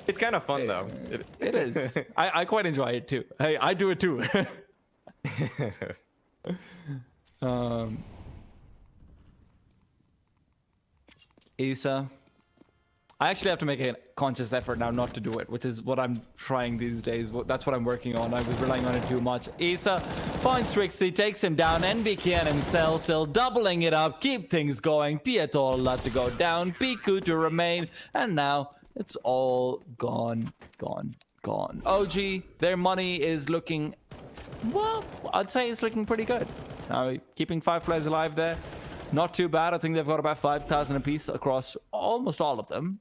It's kind of fun though. It is. I quite enjoy it too. Hey, I do it too. Isa, I actually have to make a conscious effort now not to do it, which is what I'm trying these days. That's what I'm working on. I was relying on it too much. Isa finds Trixie, takes him down. NBK and himself still doubling it up. Keep things going. Piatola to go down. Piku to remain. And now it's all gone. OG, their money is looking, well, I'd say it's looking pretty good. Now, keeping 5 players alive there, not too bad. I think they've got about 5,000 apiece across almost all of them.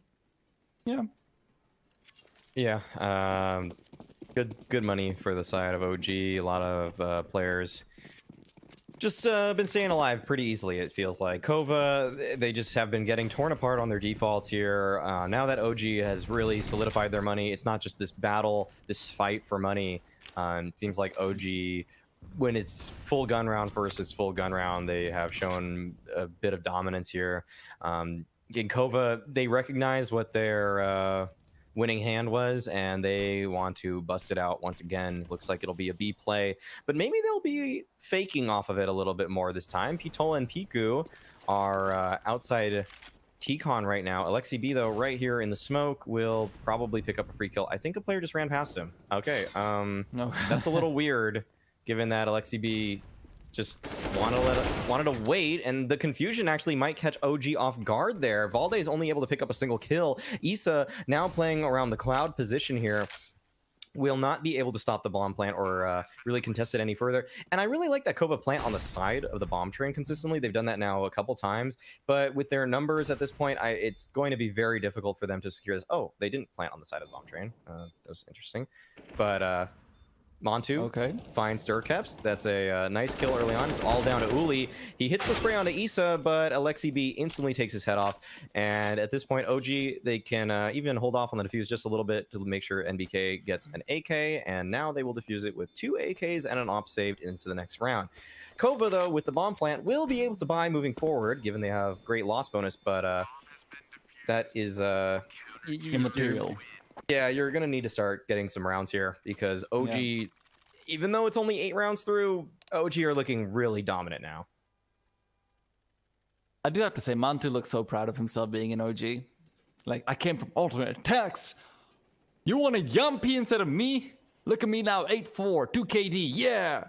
Yeah. Good money for the side of OG. A lot of players just been staying alive pretty easily, it feels like. KOVA, they just have been getting torn apart on their defaults here. Now that OG has really solidified their money, it's not just this battle, this fight for money. It seems like OG, when it's full gun round versus full gun round, they have shown a bit of dominance here. In KOVA, they recognize what their winning hand was, and they want to bust it out once again. Looks like it'll be a B play, but maybe they'll be faking off of it a little bit more this time. Pitola and Piku are outside T-Con right now. Alexi B, though, right here in the smoke, will probably pick up a free kill. I think a player just ran past him. Okay, no. That's a little weird, given that Alexi B just wanted to wait, and the confusion actually might catch OG off guard there. Valde is only able to pick up a single kill. Isa now playing around the cloud position here, will not be able to stop the bomb plant or really contest it any further. And I really like that KOVA plant on the side of the bomb train consistently. They've done that now a couple times, but with their numbers at this point, it's going to be very difficult for them to secure this. Oh, they didn't plant on the side of the bomb train. That was interesting. But Montu finds Durkeps. That's a nice kill early on. It's all down to Uli. He hits the spray onto Isa, but Alexi B instantly takes his head off. And at this point, OG, they can even hold off on the defuse just a little bit to make sure NBK gets an AK. And now they will defuse it with 2 AKs and an op saved into the next round. KOVA, though, with the bomb plant, will be able to buy moving forward, given they have great loss bonus. But that is immaterial. Yeah, you're going to need to start getting some rounds here because OG, even though it's only 8 rounds through, OG are looking really dominant now. I do have to say, Mantu looks so proud of himself being an OG. Like, I came from alternate attacks. You wanted Yumpy instead of me? Look at me now, 8-4, 2 KD, yeah!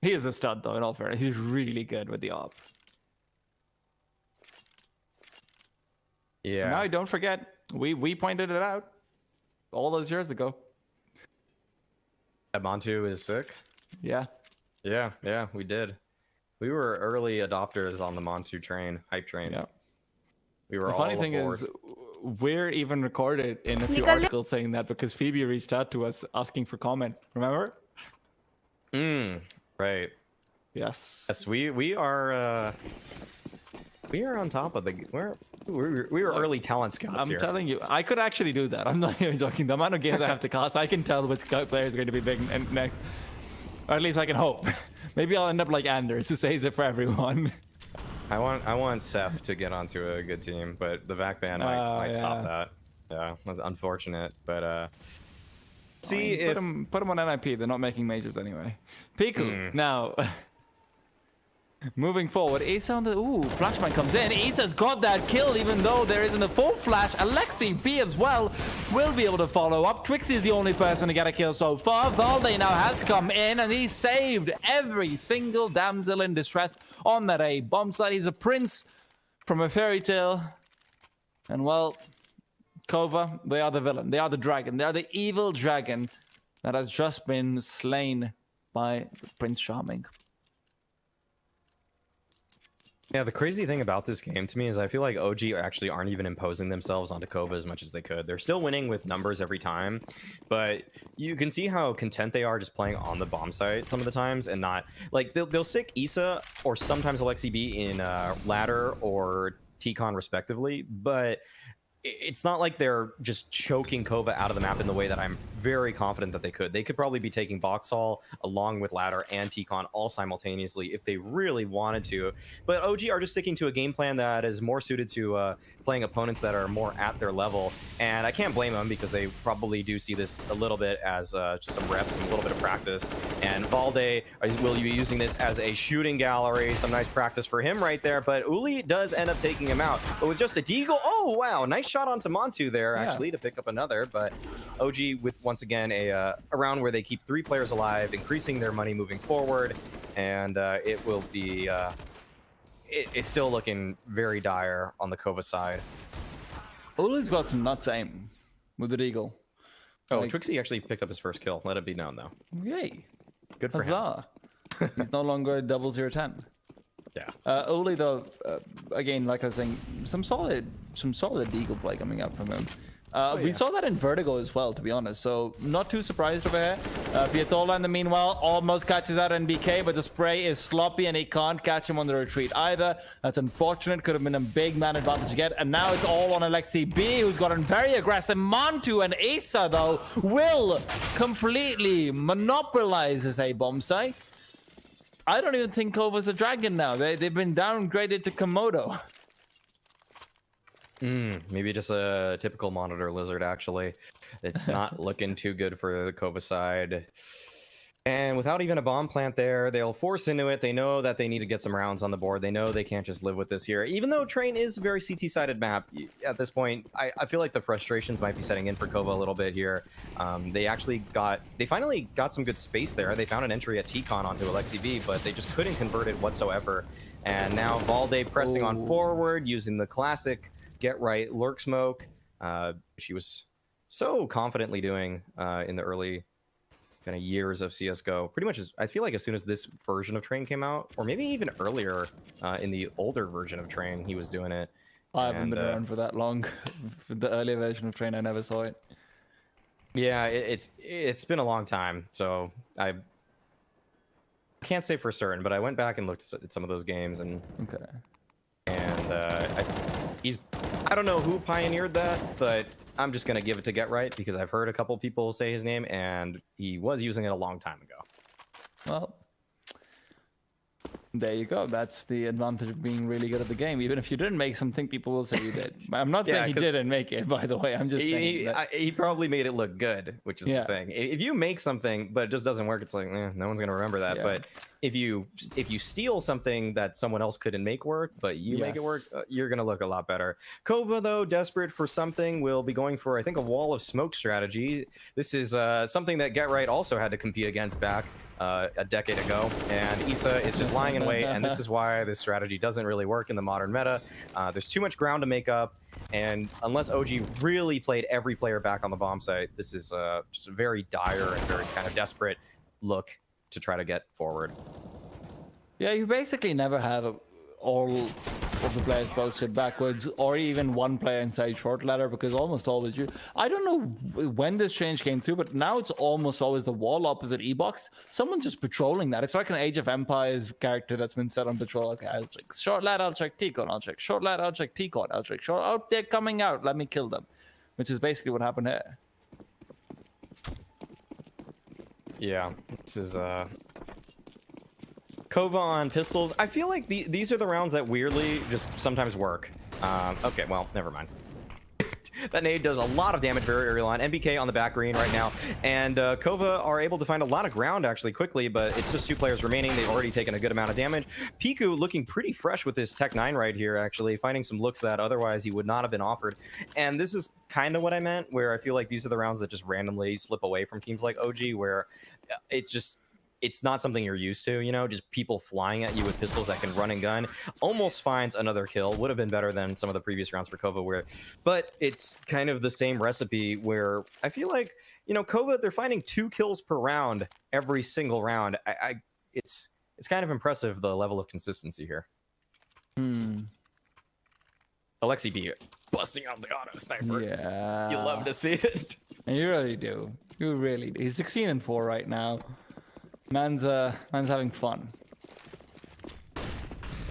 He is a stud, though, in all fairness. He's really good with the op. Yeah. Now, don't forget, we pointed it out all those years ago. That Montu is sick? Yeah. Yeah, we did. We were early adopters on the Montu train, hype train. Yeah. We were the all funny thing aboard. is, we're even recorded in a few articles saying that because Phoebe reached out to us asking for comment. Remember? Right. Yes. Yes, we are on top of the. We were early talent scouts here. I'm telling you, I could actually do that. I'm not even joking. The amount of games I have to cast, I can tell which player is going to be big next. Or at least I can hope. Maybe I'll end up like Anders, who says it for everyone. I want Seth to get onto a good team, but the back ban might stop that. Yeah, that's unfortunate. But see if put him on NIP. They're not making majors anyway. Piku now. Moving forward, Isa on the flashbang comes in. Isa's got that kill, even though there isn't a full flash. Alexi B as well will be able to follow up. Trixie is the only person to get a kill so far. Valde now has come in, and he saved every single damsel in distress on that A bomb site. He's a prince from a fairy tale, and well, KOVA, they are the villain. They are the dragon. They are the evil dragon that has just been slain by Prince Charming. Yeah, the crazy thing about this game to me is I feel like OG actually aren't even imposing themselves onto KOVA as much as they could. They're still winning with numbers every time, but you can see how content they are just playing on the bomb site some of the times and not like they'll stick Isa or sometimes Alexi B in ladder or T-Con respectively, but it's not like they're just choking KOVA out of the map in the way that I'm very confident that they could. They could probably be taking Boxhall along with Ladder and T-Con all simultaneously if they really wanted to. But OG are just sticking to a game plan that is more suited to playing opponents that are more at their level. And I can't blame them because they probably do see this a little bit as just some reps and a little bit of practice. And Valde will be using this as a shooting gallery. Some nice practice for him right there. But Uli does end up taking him out. But with just a deagle, oh, wow, nice shot onto Montu there, actually, to pick up another. But OG with, once again, a round where they keep 3 players alive, increasing their money moving forward. And it will be... it's still looking very dire on the KOVA side. Uli's got some nuts aim with the deagle. Oh, like, Trixie actually picked up his first kill. Let it be known, though. Yay. Good for him. He's no longer 0010. Yeah. Uli, though, again, like I was saying, some solid deagle play coming up from him. We saw that in Vertigo as well, to be honest, so not too surprised over here. Piatola, in the meanwhile, almost catches out NBK, but the spray is sloppy and he can't catch him on the retreat either. That's unfortunate. Could have been a big man advantage to get, and now it's all on Alexi B, who's gotten very aggressive. Montu and Asa, though, will completely monopolize this A-bomb site. I don't even think KOVA's a dragon now. They've been downgraded to Komodo. Maybe just a typical monitor lizard, actually. It's not looking too good for the KOVA side. And without even a bomb plant there, they'll force into it. They know that they need to get some rounds on the board. They know they can't just live with this here. Even though Train is a very CT-sided map, at this point, I feel like the frustrations might be setting in for KOVA a little bit here. They finally got some good space there. They found an entry at T-Con onto Alexi B, but they just couldn't convert it whatsoever. And now Valde pressing on forward, using the classic get right lurk smoke. She was so confidently doing in the early kind of years of CSGO. Pretty much, I feel like as soon as this version of Train came out, or maybe even earlier in the older version of Train, he was doing it. I haven't been around for that long. For the earlier version of Train, I never saw it. Yeah, it's been a long time, so I can't say for certain, but I went back and looked at some of those games, and I don't know who pioneered that, but I'm just gonna give it to Get Right because I've heard a couple people say his name, and he was using it a long time ago. Well, there you go. That's the advantage of being really good at the game. Even if you didn't make something, people will say you did. I'm not saying he didn't make it, by the way. I'm just saying he probably made it look good, which is the thing. If you make something but it just doesn't work, it's like no one's gonna remember that. But if you steal something that someone else couldn't make work, but you make it work, you're gonna look a lot better. KOVA, though, desperate for something, will be going for, I think, a wall of smoke strategy. This is something that Get Right also had to compete against back a decade ago, and Issa is just lying in wait, and this is why this strategy doesn't really work in the modern meta. There's too much ground to make up, and unless OG really played every player back on the bomb site, this is just a very dire and very kind of desperate look to try to get forward. Yeah, you basically never have all of the players posted backwards, or even one player inside short ladder, because almost always I don't know when this change came through, but now it's almost always the wall opposite E-box. Someone's just patrolling that. It's like an Age of Empires character that's been set on patrol. Okay, I'll check short ladder, I'll check T-con, I'll check short ladder, I'll check T-con, I'll check short. Oh, they're coming out. Let me kill them. Which is basically what happened here. Yeah, this is KOVA on pistols. I feel like these are the rounds that weirdly just sometimes work. Okay, well, never mind. That nade does a lot of damage very early on. NBK on the back green right now. And KOVA are able to find a lot of ground actually quickly, but it's just 2 players remaining. They've already taken a good amount of damage. Piku looking pretty fresh with his Tech 9 right here, actually, finding some looks that otherwise he would not have been offered. And this is kind of what I meant, where I feel like these are the rounds that just randomly slip away from teams like OG, where it's not something you're used to, you know, just people flying at you with pistols that can run and gun. Almost finds another kill. Would have been better than some of the previous rounds for KOVA, but it's kind of the same recipe where I feel like, you know, KOVA, they're finding 2 kills per round every single round. It's kind of impressive, the level of consistency here. Alexi B busting out the auto sniper. Yeah. You love to see it. You really do. You really do. He's 16-4 right now. Man's having fun.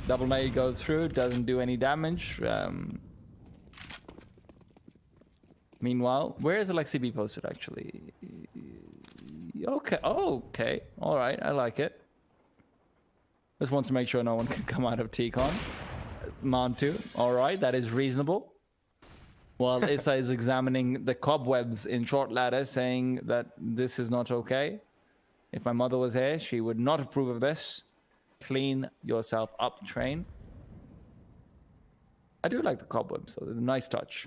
Double nade goes through, doesn't do any damage. Meanwhile, where is Alexi B posted actually? Okay. Oh, okay. All right. I like it. Just want to make sure no one can come out of T-Con. Montu. All right. That is reasonable. While Issa is examining the cobwebs in short ladder, saying that this is not okay. If my mother was here, she would not approve of this. Clean yourself up, train. I do like the cobwebs, though. They're a nice touch.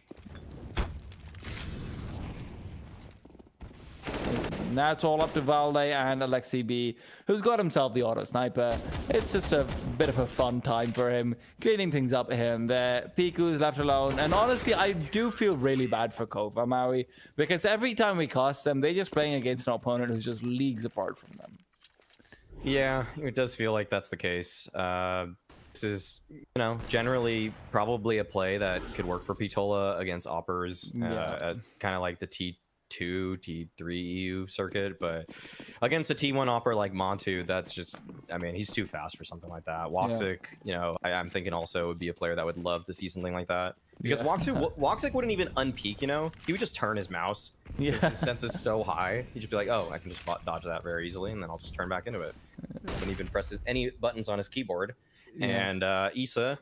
Now it's all up to Valde and Alexi B, who's got himself the auto sniper. It's just a bit of a fun time for him, cleaning things up here and there. Piku's left alone, and honestly, I do feel really bad for KOVA, Maui, because every time we cast them, they're just playing against an opponent who's just leagues apart from them. Yeah, it does feel like that's the case. This is, generally probably a play that could work for Pitola against Oppers, kind of like the T2, T3 EU circuit, but against a T1 Opper like Montu, that's just, he's too fast for something like that. Woxic, I'm thinking also would be a player that would love to see something like that. Because Woxic wouldn't even unpeak, he would just turn his mouse. His sense is so high. He'd just be like, oh, I can just dodge that very easily, and then I'll just turn back into it. Wouldn't even press any buttons on his keyboard. Yeah. And Issa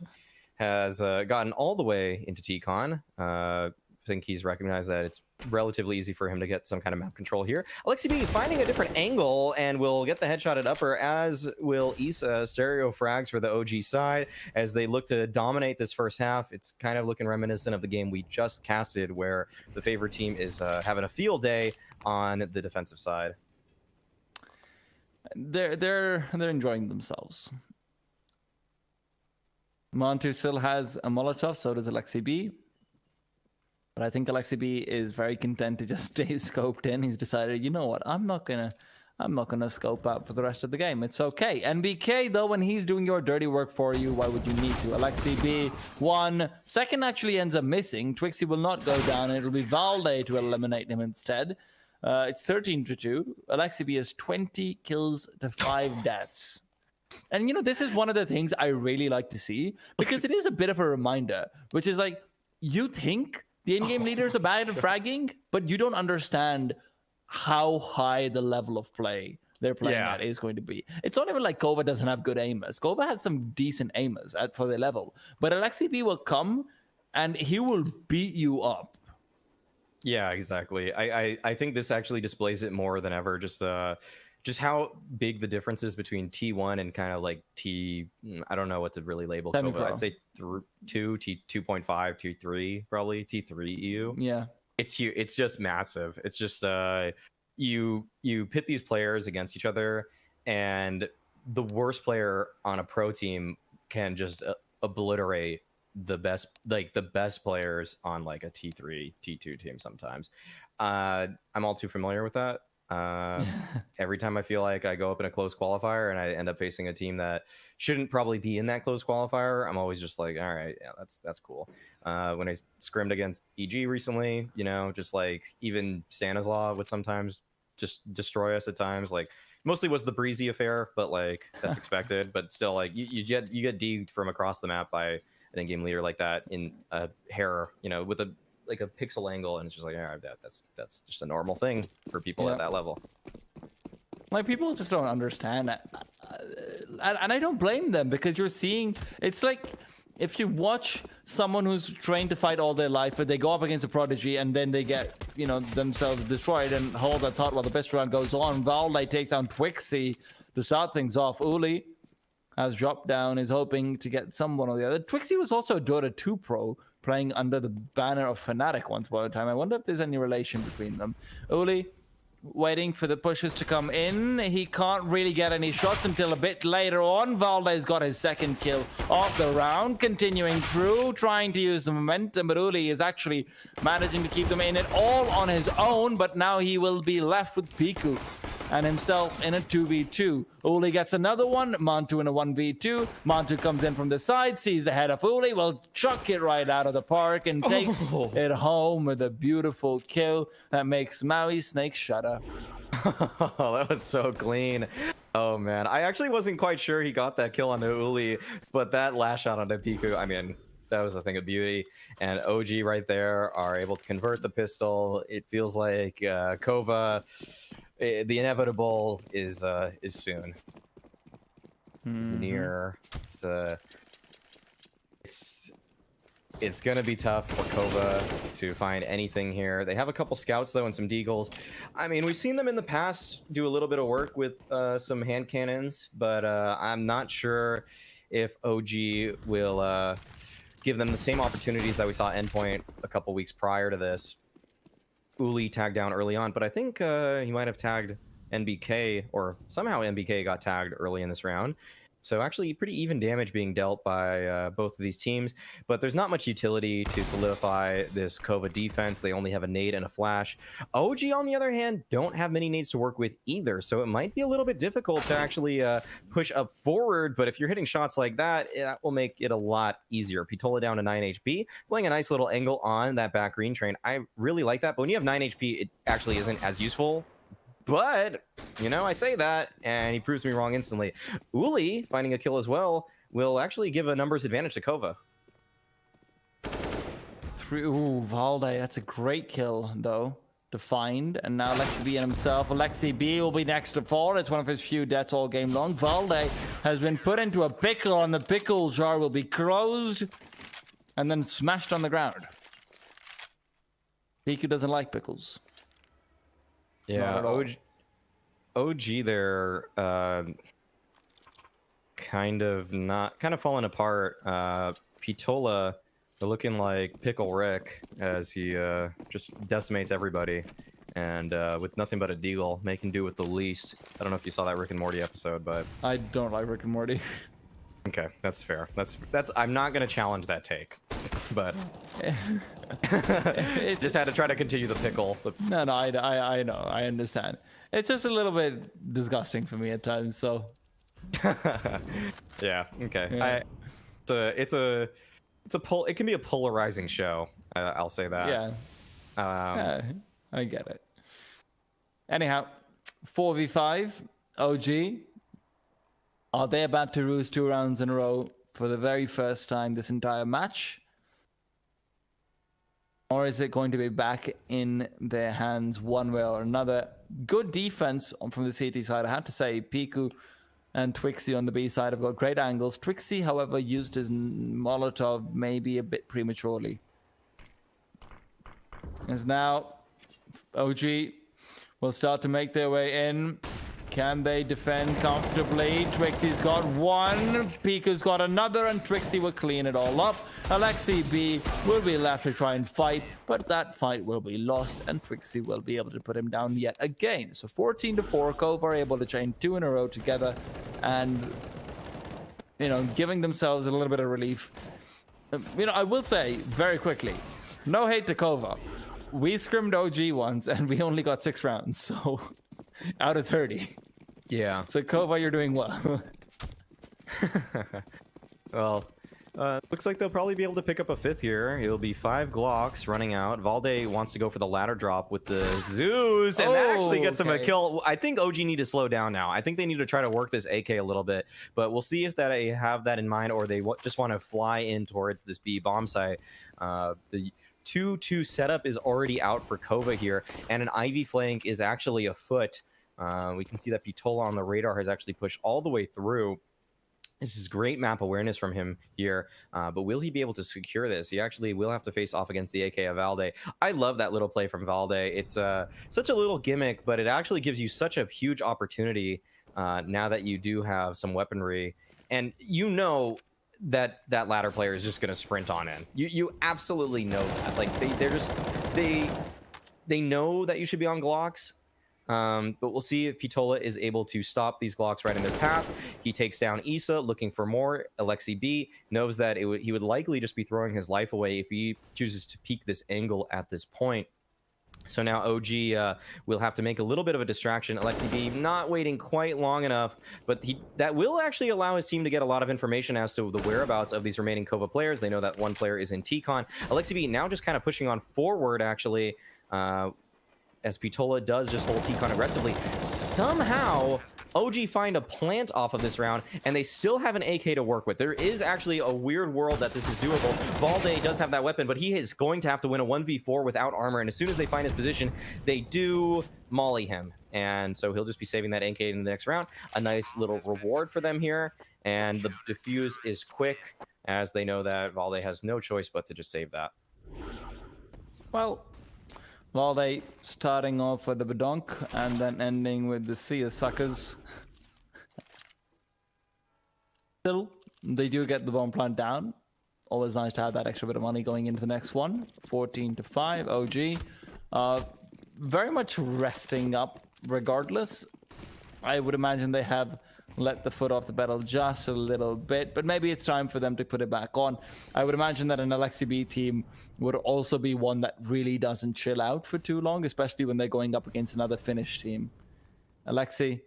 has gotten all the way into T-Con. I think he's recognized that it's relatively easy for him to get some kind of map control here. Alexi B finding a different angle and will get the headshot at upper, as will Issa. Stereo frags for the OG side as they look to dominate this first half. It's kind of looking reminiscent of the game we just casted, where the favorite team is having a field day on the defensive side. They're enjoying themselves. Montu still has a Molotov, so does Alexi B. But I think Alexi B is very content to just stay scoped in. He's decided, you know what, I'm not gonna scope out for the rest of the game. It's okay. NBK, though, when he's doing your dirty work for you, why would you need to? Alexi B, 1 second actually ends up missing. Twixie will not go down. It'll be Valde to eliminate him instead. It's 13-2. Alexi B has 20 kills to 5 deaths. And this is one of the things I really like to see, because it is a bit of a reminder, which is like, you think the in-game leaders are bad at fragging, but you don't understand how high the level of play they're playing at is going to be. It's not even like KOVA doesn't have good aimers. KOVA has some decent aimers for their level. But Alexi B will come, and he will beat you up. Yeah, exactly. I think this actually displays it more than ever. Just how big the difference is between T1 and kind of like I don't know what to really label KOVA. I'd say 2, T2.5, T3, probably T3 EU. Yeah. It's huge. It's just massive. It's just you pit these players against each other, and the worst player on a pro team can just obliterate the best players on like a T3, T2 team sometimes. I'm all too familiar with that. Every time I feel like I go up in a close qualifier and I end up facing a team that shouldn't probably be in that close qualifier, I'm always just like, all right, yeah, that's cool. When I scrimmed against EG recently, just like even Stanislaw would sometimes just destroy us at times. Like mostly was the Breezy affair, but like that's expected. But still, like you get degged from across the map by an in-game leader like that in a hair, with a pixel angle, and it's just like, all right, that's just a normal thing for people at that level. Like, people just don't understand it. And I don't blame them, because you're seeing, it's like if you watch someone who's trained to fight all their life, but they go up against a prodigy and then they get, themselves destroyed, and hold that thought while the best round goes on. Valde takes down Twixie to start things off. Uli has dropped down, is hoping to get someone or the other. Twixie was also a Dota 2 pro, playing under the banner of Fnatic once upon a time. I wonder if there's any relation between them. Uli waiting for the pushes to come in. He can't really get any shots until a bit later on. Valde's got his second kill of the round, continuing through, trying to use the momentum, but Uli is actually managing to keep them in it all on his own, but now he will be left with Piku and himself in a 2v2. Uli gets another one. Montu in a 1v2. Montu comes in from the side, sees the head of Uli, will chuck it right out of the park and takes it home with a beautiful kill that makes Maui Snake shudder. That was so clean. Oh man, I actually wasn't quite sure he got that kill on the Uli, but that last shot on the Piku, was a thing of beauty. And OG right there are able to convert the pistol. It feels like KOVA, the inevitable is soon. Is near. It's gonna be tough for KOVA to find anything here. They have a couple scouts though and some deagles. I mean, we've seen them in the past do a little bit of work with some hand cannons, but I'm not sure if OG will give them the same opportunities that we saw at Endpoint a couple weeks prior to this. Uli tagged down early on, but I think he might have tagged NBK, or somehow NBK got tagged early in this round. So actually pretty even damage being dealt by both of these teams, but there's not much utility to solidify this KOVA defense. They only have a nade and a flash. OG, on the other hand, don't have many nades to work with either, so it might be a little bit difficult to actually push up forward, but if you're hitting shots like that, that will make it a lot easier. Pitola down to 9 HP, playing a nice little angle on that back green train. I really like that, but when you have 9 HP, it actually isn't as useful. But, you know, I say that, and he proves me wrong instantly. Uli, finding a kill as well, will actually give a numbers advantage to KOVA. Ooh, Valde, that's a great kill, though, to find. And now Alexi B and himself. Alexi B will be next to fall. It's one of his few deaths all game long. Valde has been put into a pickle, and the pickle jar will be closed and then smashed on the ground. Piku doesn't like pickles. Yeah, OG there kind of falling apart. Pitola looking like Pickle Rick as he just decimates everybody, and with nothing but a deagle, making do with the least. I don't know if you saw that Rick and Morty episode, but I don't like Rick and Morty. Okay, that's fair. That's I'm not gonna challenge that take, but just had to try to continue the pickle. No, I know, I understand. It's just a little bit disgusting for me at times. So yeah, okay. Yeah. It can be a polarizing show. I'll say that. Yeah. Yeah, I get it. Anyhow, 4v5 OG. Are they about to lose 2 rounds in a row for the very first time this entire match? Or is it going to be back in their hands one way or another? Good defense from the CT side. I have to say, Piku and Twixie on the B side have got great angles. Twixie, however, used his Molotov maybe a bit prematurely. As now, OG will start to make their way in. Can they defend comfortably? Twixie's got one, Piku's got another, and Twixie will clean it all up. Alexi B will be left to try and fight, but that fight will be lost, and Twixie will be able to put him down yet again. So 14-4, KOVA are able to chain 2 in a row together, and, you know, giving themselves a little bit of relief. You know, I will say, very quickly, no hate to KOVA. We scrimmed OG once, and we only got 6 rounds, so... out of 30. Yeah. So KOVA, you're doing well. Well, looks like they'll probably be able to pick up a 5th here. It'll be 5 Glocks running out. Valde wants to go for the ladder drop with the Zeus, and that actually gets him a kill. I think OG need to slow down now. I think they need to try to work this AK a little bit, but we'll see if they have that in mind, or they just want to fly in towards this B bomb site. The 2-2 setup is already out for KOVA here, and an Ivy flank is actually afoot. We can see that Pitola on the radar has actually pushed all the way through. This is great map awareness from him here, but will he be able to secure this? He actually will have to face off against the AK of Valde. I love that little play from Valde. It's such a little gimmick, but it actually gives you such a huge opportunity now that you do have some weaponry. And you know that ladder player is just going to sprint on in. You absolutely know that. Like, they know that you should be on Glocks. But we'll see if Pitola is able to stop these Glocks right in their path. He takes down Issa, looking for more. Alexi B knows that he would likely just be throwing his life away if he chooses to peek this angle at this point. So now OG will have to make a little bit of a distraction. Alexi B not waiting quite long enough, but that will actually allow his team to get a lot of information as to the whereabouts of these remaining KOVA players. They know that one player is in T-Con. Alexi B now just kind of pushing on forward, actually, as Pitola does just hold T-Con aggressively. Somehow OG find a plant off of this round, and they still have an AK to work with. There is actually a weird world that this is doable. Valde does have that weapon, but he is going to have to win a 1v4 without armor, and as soon as they find his position, they do molly him. And so he'll just be saving that AK in the next round. A nice little reward for them here, and the defuse is quick, as they know that Valde has no choice but to just save that. Well, Valde starting off with the Badonk and then ending with the Sea of Suckers. Still, they do get the bomb plant down. Always nice to have that extra bit of money going into the next one. 14-5, OG. Very much resting up regardless. I would imagine they have let the foot off the pedal just a little bit, but maybe it's time for them to put it back on. I would imagine that an LXCB team would also be one that really doesn't chill out for too long, especially when they're going up against another Finnish team. Alexi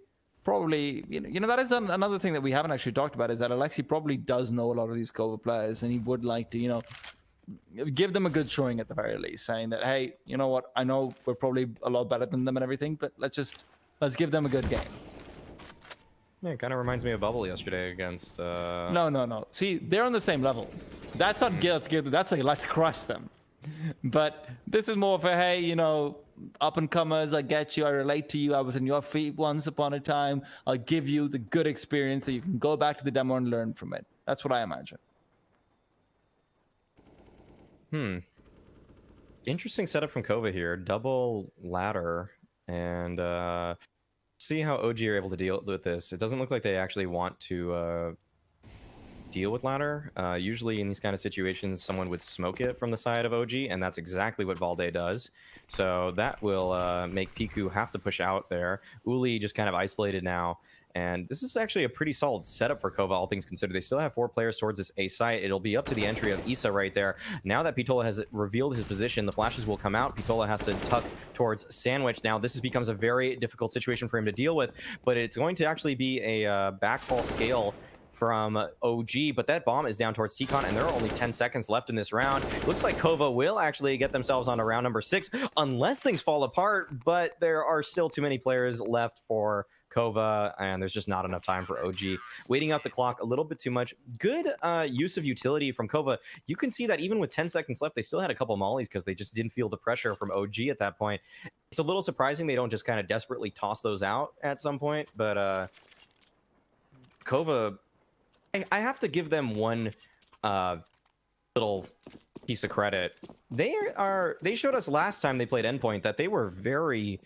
probably, you know that is another thing that we haven't actually talked about, is that Alexi probably does know a lot of these KOVA players, and he would like to, give them a good showing at the very least, saying that, hey, you know what, I know we're probably a lot better than them and everything, but let's give them a good game. Yeah, it kind of reminds me of Bubble yesterday against... No. See, they're on the same level. That's not let's give them. That's like, let's crush them. But this is more for, hey, up-and-comers, I get you, I relate to you, I was in your feet once upon a time, I'll give you the good experience so you can go back to the demo and learn from it. That's what I imagine. Interesting setup from KOVA here. Double ladder, and... see how OG are able to deal with this. It doesn't look like they actually want to deal with ladder. Usually in these kind of situations, someone would smoke it from the side of OG, and that's exactly what Valde does. So that will make Piku have to push out there. Uli just kind of isolated now. And this is actually a pretty solid setup for KOVA, all things considered. They still have 4 players towards this A site. It'll be up to the entry of Issa right there. Now that Pitola has revealed his position, the flashes will come out. Pitola has to tuck towards Sandwich. Now, this becomes a very difficult situation for him to deal with, but it's going to actually be a backfall scale from OG, but that bomb is down towards T-Con, and there are only 10 seconds left in this round. Looks like KOVA will actually get themselves on to round number 6, unless things fall apart, but there are still too many players left for KOVA, and there's just not enough time for OG. Waiting out the clock a little bit too much. Good use of utility from KOVA. You can see that even with 10 seconds left, they still had a couple mollies because they just didn't feel the pressure from OG at that point. It's a little surprising they don't just kind of desperately toss those out at some point, but KOVA, I have to give them one little piece of credit. They showed us last time they played Endpoint that they were very,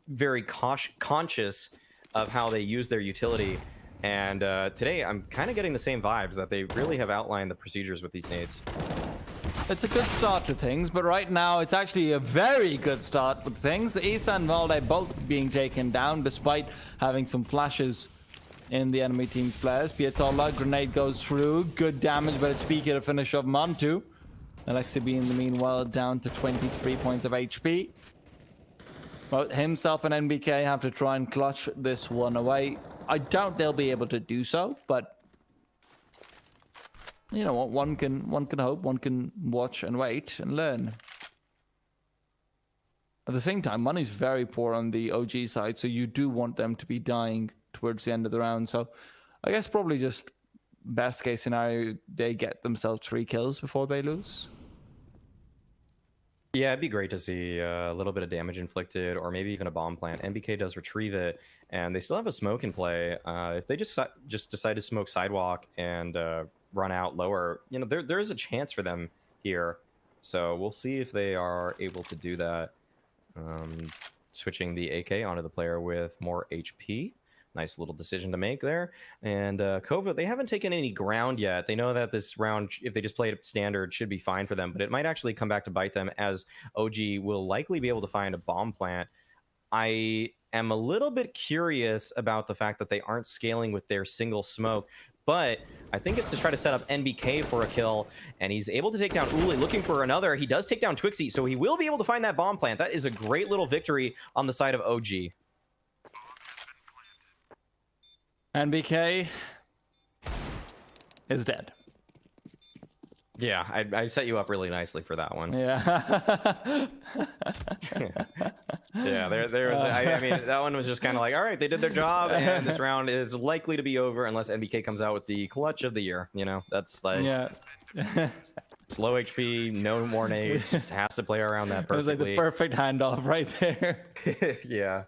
very conscious of how they use their utility. And today, I'm kind of getting the same vibes that they really have outlined the procedures with these nades. It's a good start to things, but right now it's actually a very good start with things. Issa and Valde both being taken down despite having some flashes in the enemy team's players. Piatola, grenade goes through. Good damage, but it's Pika to finish off Mantu. LXCB in the meanwhile down to 23 points of HP. Both himself and NBK have to try and clutch this one away. I doubt they'll be able to do so, but you know what? One can hope, one can watch and wait and learn. At the same time, money's very poor on the OG side, so you do want them to be dying towards the end of the round. So I guess probably just best case scenario, they get themselves 3 kills before they lose. Yeah, it'd be great to see a little bit of damage inflicted, or maybe even a bomb plant. NBK does retrieve it, and they still have a smoke in play. If they just decide to smoke sidewalk and run out lower, there is a chance for them here. So we'll see if they are able to do that. Switching the AK onto the player with more HP. Nice little decision to make there. And KOVA, they haven't taken any ground yet. They know that this round, if they just play it standard, should be fine for them. But it might actually come back to bite them, as OG will likely be able to find a bomb plant. I am a little bit curious about the fact that they aren't scaling with their single smoke. But I think it's to try to set up NBK for a kill. And he's able to take down Uli, looking for another. He does take down Twixie, so he will be able to find that bomb plant. That is a great little victory on the side of OG. NBK is dead. Yeah, I set you up really nicely for that one. Yeah. Yeah, there was. I mean, that one was just kind of like, all right, they did their job, and this round is likely to be over unless NBK comes out with the clutch of the year. You know, that's like Yeah. slow HP, no more nades, just has to play around that It was like perfectly. the perfect handoff right there. Yeah,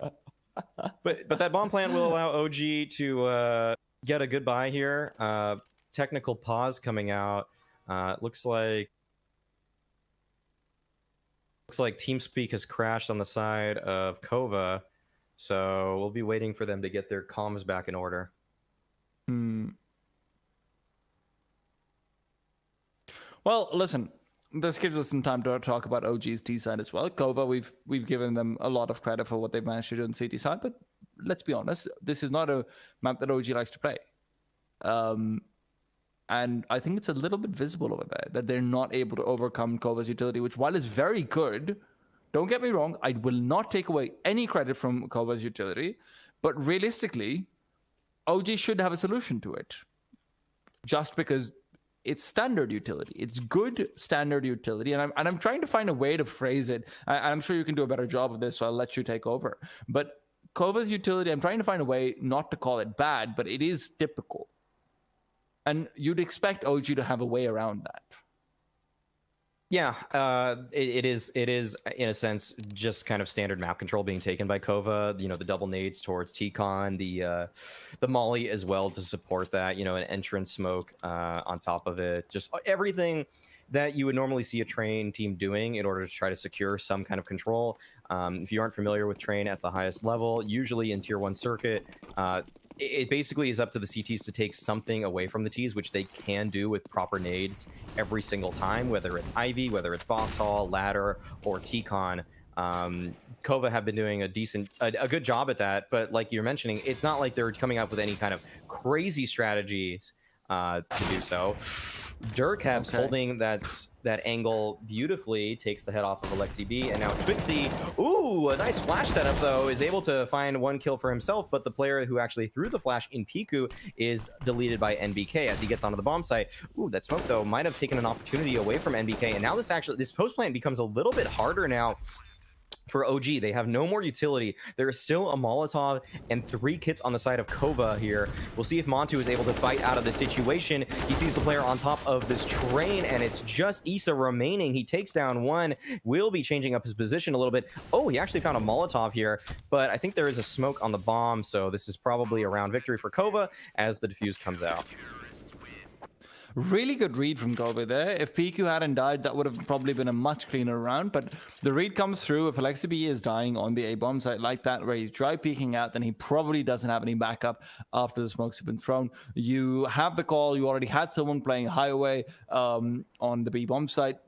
but that bomb plant will allow OG to get a good buy here. Technical pause coming out. Looks like TeamSpeak has crashed on the side of KOVA, so we'll be waiting for them to get their comms back in order. Well, listen, this gives us some time to talk about OG's T side as well. KOVA, we've given them a lot of credit for what they've managed to do on CT side, but let's be honest, this is not a map that OG likes to play. And I think it's a little bit visible over there that they're not able to overcome KOVA's utility, which while is very good, don't get me wrong, I will not take away any credit from KOVA's utility, but realistically, OG should have a solution to it. Just because it's standard utility. It's good standard utility. And I'm trying to find a way to phrase it. I'm sure you can do a better job of this, so I'll let you take over. But KOVA's utility, I'm trying to find a way not to call it bad, but it is typical. And you'd expect OG to have a way around that. Yeah, it is in a sense just kind of standard map control being taken by KOVA. You know, the double nades towards T-Con, the molly as well to support that. You know, an entrance smoke on top of it. Just everything that you would normally see a Train team doing in order to try to secure some kind of control. If you aren't familiar with Train at the highest level, usually in Tier 1 circuit, it basically is up to the CTs to take something away from the Ts, which they can do with proper nades every single time, whether it's Ivy, whether it's Boxhall, Ladder, or T-Con. KOVA have been doing a good job at that, but like you're mentioning, it's not like they're coming up with any kind of crazy strategies to do so. Durkap's holding that angle beautifully, takes the head off of Alexi B, and now Twixie, ooh, a nice flash setup though, is able to find one kill for himself, but the player who actually threw the flash in Piku is deleted by NBK as he gets onto the bomb site. Ooh, that smoke though might have taken an opportunity away from NBK, and now this post plant becomes a little bit harder now for OG. They have no more utility. There is still a Molotov and 3 kits on the side of KOVA here. We'll see if Montu is able to fight out of this situation. He sees the player on top of this Train, and it's just Issa remaining. He takes down one, will be changing up his position a little bit. Oh, he actually found a Molotov here, but I think there is a smoke on the bomb, so this is probably a round victory for KOVA as the defuse comes out. Really good read from KOVA there. If PQ hadn't died, that would have probably been a much cleaner round, but the read comes through. If Alexi B is dying on the A-bomb site like that, where he's dry peeking out, then he probably doesn't have any backup after the smokes have been thrown. You have the call. You already had someone playing highway on the B-bomb site.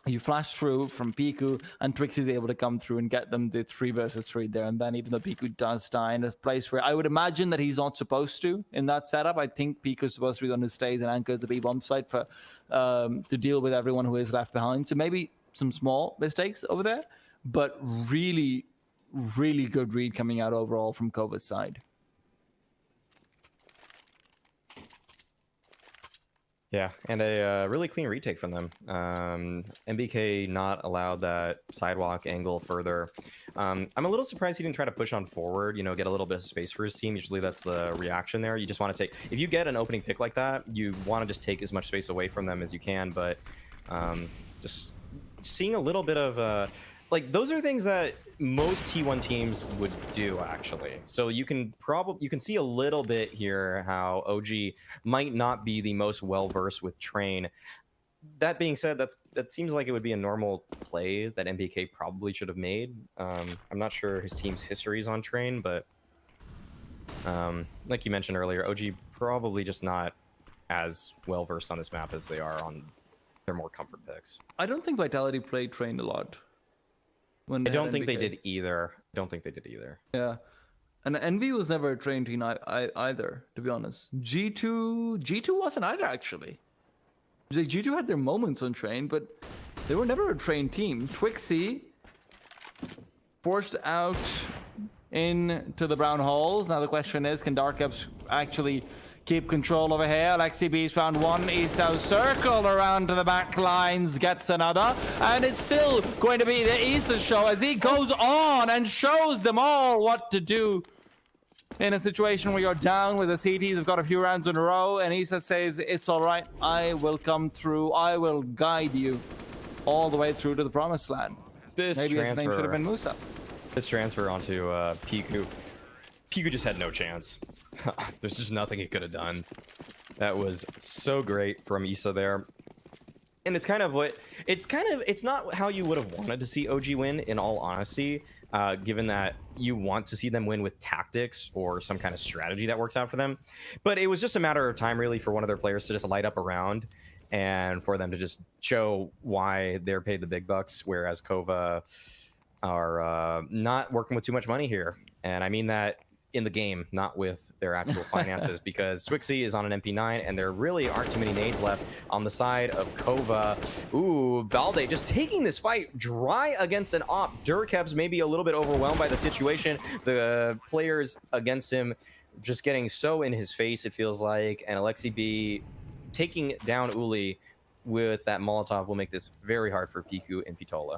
You flash through from Piku, and Twix is able to come through and get them the 3 versus 3 there. And then even though Piku does die in a place where I would imagine that he's not supposed to in that setup, I think Piku is supposed to be on his stays and anchor the B-bomb site for to deal with everyone who is left behind. So maybe some small mistakes over there, but really, really good read coming out overall from KOVA's side. Yeah, and a really clean retake from them. MBK not allowed that sidewalk angle further. I'm a little surprised he didn't try to push on forward, you know, get a little bit of space for his team. Usually that's the reaction there. You just want to take, if you get an opening pick like that, you want to just take as much space away from them as you can. But just seeing a little bit of, like, those are things that most T1 teams would do, actually. So you can see a little bit here how OG might not be the most well-versed with Train. That being said, that seems like it would be a normal play that MBK probably should have made. I'm not sure his team's history is on Train, but like you mentioned earlier, OG probably just not as well-versed on this map as they are on their more comfort picks. I don't think Vitality played Train a lot. I don't think they did either. Yeah. And Envy was never a Train team either, to be honest. G2 wasn't either, actually. Like, G2 had their moments on Train, but they were never a Train team. Twixie forced out into the brown holes. Now the question is, can Darkups actually keep control over here. Alexi B's found one. ESO circle around to the back lines, gets another. And it's still going to be the ESO show as he goes on and shows them all what to do. In a situation where you're down with the CTs, have got a few rounds in a row, and ESA says, it's all right, I will come through, I will guide you all the way through to the promised land. Maybe his name should have been Musa. This transfer onto Piku. Piku just had no chance. There's just nothing he could have done. That was so great from ESA there. And it's it's not how you would have wanted to see OG win, in all honesty, given that you want to see them win with tactics or some kind of strategy that works out for them. But it was just a matter of time, really, for one of their players to just light up around and for them to just show why they're paid the big bucks, whereas KOVA are not working with too much money here. And I mean that in the game, not with their actual finances, because Swixy is on an MP9 and there really aren't too many nades left on the side of KOVA. Ooh, Valde just taking this fight dry against an op. Durkev's maybe a little bit overwhelmed by the situation. The players against him just getting so in his face, it feels like, and Alexi B taking down Uli with that Molotov will make this very hard for Piku and Pitola.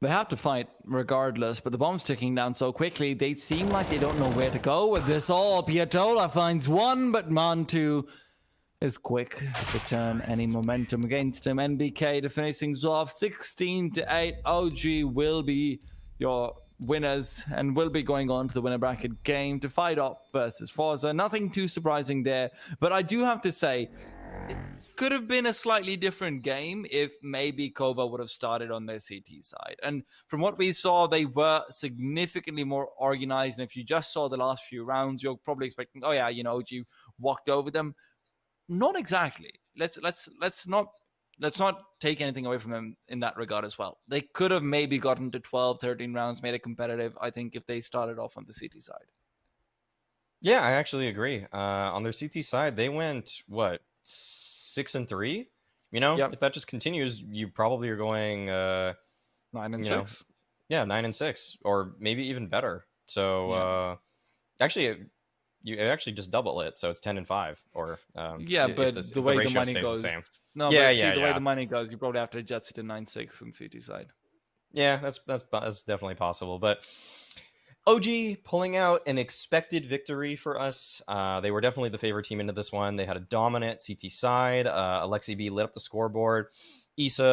They have to fight regardless, but the bomb's ticking down so quickly, they seem like they don't know where to go with this all. Piatola finds one, but Mantu is quick to turn any momentum against him. NBK to finish things off 16-8. OG will be your winners and will be going on to the winner bracket game to fight up versus Forza. Nothing too surprising there, but I do have to say, it could have been a slightly different game if maybe KOVA would have started on their CT side. And from what we saw, they were significantly more organized. And if you just saw the last few rounds, you're probably expecting, oh yeah, you know, OG walked over them. Not exactly. Let's not take anything away from them in that regard as well. They could have maybe gotten to 12, 13 rounds, made it competitive, I think, if they started off on the CT side. Yeah, I actually agree. On their CT side, they went, what, 6-3? You know, yep. If that just continues, you probably are going 9-6. Yeah, 9-6, or maybe even better. So actually, you actually just double it, so it's 10-5. Or but the way the money goes, the way the money goes, you probably have to adjust it to 9-6 on CT side. Yeah, that's definitely possible, but. OG pulling out an expected victory for us. They were definitely the favorite team into this one. They had a dominant CT side. Alexi B lit up the scoreboard. Issa